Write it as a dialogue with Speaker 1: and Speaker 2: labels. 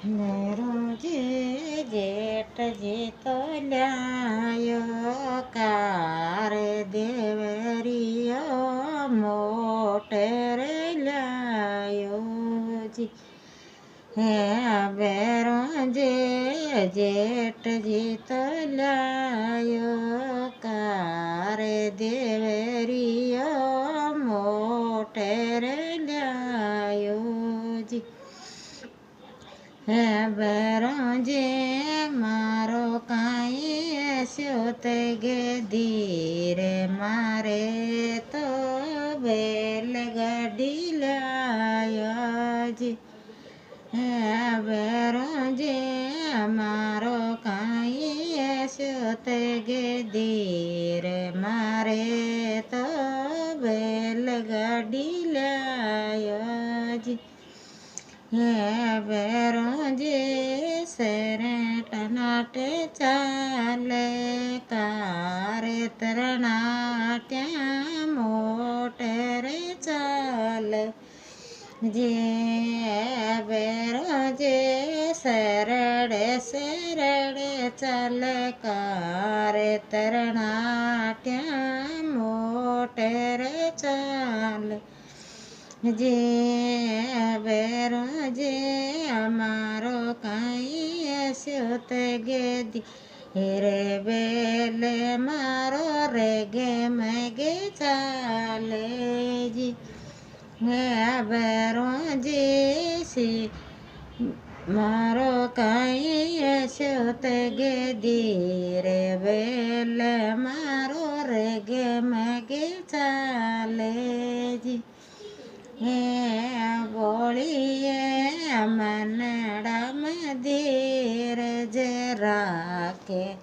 Speaker 1: રોજે જેઠ જીતો લ્યાયો કારે દેવરિયો મોટે રે લ્યાયો જી હે બેરો જે જેઠ જીતો લ્યાયો કારે દેવરિયો મોટે રે લ્યાયો જી હે બેરોજે મારો કાંઈ સ્યોત ગે ધીરે મારે તો બેલગાડી લાયાજી હે બેરોજે મારો કાંઈ સ્યોત ગે ધીરે મારે તો બેલગાડી લાયાજી હે બેરોજે સરે ટનાટે ચાલે કારે તરણાટ્યા મોટે રે ચાલે જે બેરોજે સરડે ચાલે કારે તરણાટ્યા મોટે રે ચાલે જે બેરોજે અમારો કાંઈ સ્યોત ગેદી રે બેલે મારો રેગે મેગે ચાલે જી હે બેરોજે સી મારો કાંઈ સ્યોત ગેદી રે બેલે મારો રેગે મેગે ચાલે જી હે બોલીએ મનડા ધીરજ રાખે